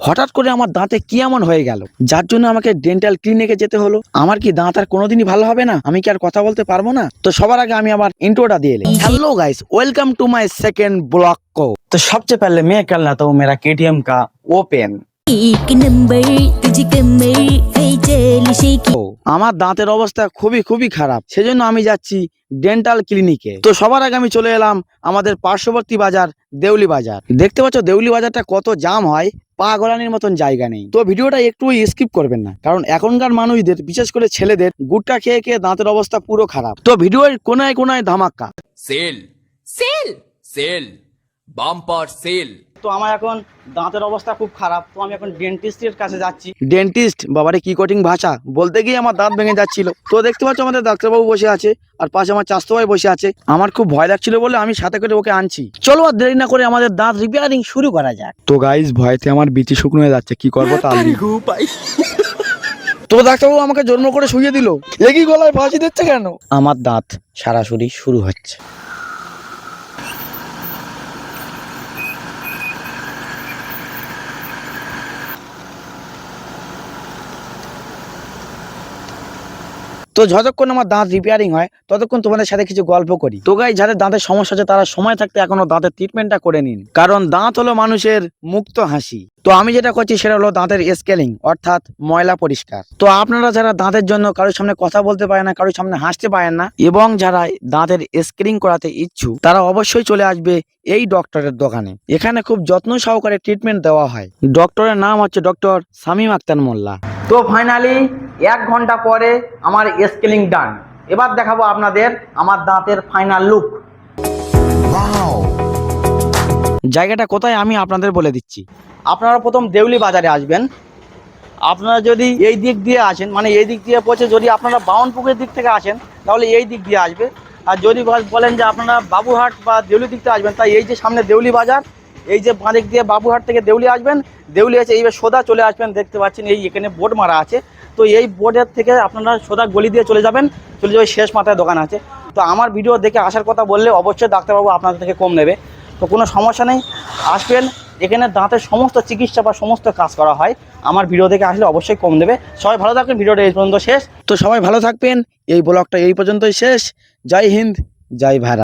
হঠাৎ করে আমার দাঁতে কি এমন হয়ে গেল যার জন্য আমাকে ডেন্টাল ক্লিনিকে যেতে হলো। আমার কি দাঁত আর কোনোদিনই ভালো হবে না? আমি কি আর কথা বলতে পারবো না? তো সবার আগে আমি আমার ইন্ট্রোটা দিয়ে এলি। Hello guys, welcome to my second blog को। तो सबसे पहले मैं कर लेता हूँ मेरा KTM का ओपन। एक नंबर तुझे कमर है जलिशे की। আমার দাঁতের অবস্থা খুবই খারাপ, সেজন্য আমি যাচ্ছি ডেন্টাল ক্লিনিকে। তো সবার আগে আমি চলে এলাম আমাদের পার্শ্ববর্তী বাজার দেউলি বাজার। দেখতে পাচ্ছ দেউলি বাজারটা কত জাম হয়, পা গলানির মতন জায়গা নেই। তো ভিডিওটা একটু স্কিপ করবেন না, কারণ এখনকার মানুষদের বিশেষ করে ছেলেদের গুটটা খেয়ে খেয়ে দাঁতের অবস্থা পুরো খারাপ। তো ভিডিওর কোনায় কোনায় ধামাক্কা sale sale sale bumper sale. তো আমার এখন দাঁতের অবস্থা খুব খারাপ, তো আমি এখন ডেন্টিস্টের কাছে যাচ্ছি। ডেন্টিস্ট বাবারে কি কঠিন ভাষা, বলতে গিয়ে আমার দাঁত ভেঙে যাচ্ছিল। তো দেখতে পাচ্ছ আমাদের ডাক্তারবাবু বসে আছে, আর পাশে আমার চাচাতো ভাই বসে আছে। আমার খুব ভয় লাগছিল বলে আমি সাথে করে ওকে আনছি। চলো আর দেরি না করে আমাদের দাঁত রিপেয়ারিং শুরু করা যাক। তো গাইস ভয়তে আমার বিচি শুকনো হয়ে যাচ্ছে, কি করবো তা তো ডাক্তারবাবু আমাকে জন্ম করে শুইয়ে দিল। একই গলায় ফাঁসি দিচ্ছে কেন? আমার দাঁত সরাসরি শুরু হচ্ছে। তো যতক্ষণ আমার দাঁত রিপেয়ারিং হয় ততক্ষণ তোমাদের সাথে কিছু গল্প করি। তো গাই যাদের দাঁতের সমস্যা আছে তারা সময় থাকতে এখনো দাঁতের ট্রিটমেন্টটা করে নিন, কারণ দাঁত হলো মানুষের মুক্ত হাসি। তো আমি যেটা করছি সেটা হলো দাঁতের স্কেলিং, অর্থাৎ ময়লা পরিষ্কার। তো আপনারা যারা দাঁতের জন্য কারোর সামনে কথা বলতে পারেন না, কারোর সামনে হাসতে পারেন না, এবং যারা দাঁতের স্কেলিং করাতে ইচ্ছুক, তারা অবশ্যই চলে আসবে এই ডক্টরের দোকানে। এখানে খুব যত্ন সহকারে ট্রিটমেন্ট দেওয়া হয়। ডক্টরের নাম হচ্ছে ডক্টর শামীম আক্তার মোল্লা। তো ফাইনালি 1 ঘন্টা পরে আমার স্কেলিং ডান। এবার দেখাবো আপনাদের আমার দাঁতের ফাইনাল লুক। জায়গাটা কোথায় আমি আপনাদের বলে দিচ্ছি। আপনারা প্রথম দেউলি বাজারে আসবেন। আপনারা যদি এই দিক দিয়ে আসেন, মানে এই দিক দিয়ে পৌঁছে যদি আপনারা বাউনপুকুরের দিক থেকে আসেন তাহলে এই দিক দিয়ে আসবে। আর যদি বলেন যে আপনারা বাবুহাট বা দেউলি দিক থেকে আসবেন, তাই এই যে সামনে দেউলি বাজার, এই যে বাঁ দিক দিয়ে বাবুহাট থেকে দেউলি আসবেন, দেউলি আছে এইভাবে সোজা চলে আসবেন। দেখতে পাচ্ছেন এই এখানে বোর্ড মারা আছে, তো এই বোর্ডের থেকে আপনারা সোজা গলি দিয়ে চলে যাবেন, শেষ মাথায় দোকান আছে। তো আমার ভিডিও দেখে আসার কথা বললে অবশ্যই ডাক্তারবাবু আপনাদের থেকে কম নেবে। তো কোনো সমস্যা নেই, আসবেন। এখানে দাঁতের সমস্ত চিকিৎসা বা সমস্ত কাজ করা হয়। আমার ভিডিও দেখে আসলে অবশ্যই কম দেবে। সবাই ভালো থাকবেন, ভিডিওটা এই পর্যন্ত শেষ। তো সবাই ভালো থাকবেন, এই ব্লগটা এই পর্যন্তই শেষ। জয় হিন্দ, জয় ভারত।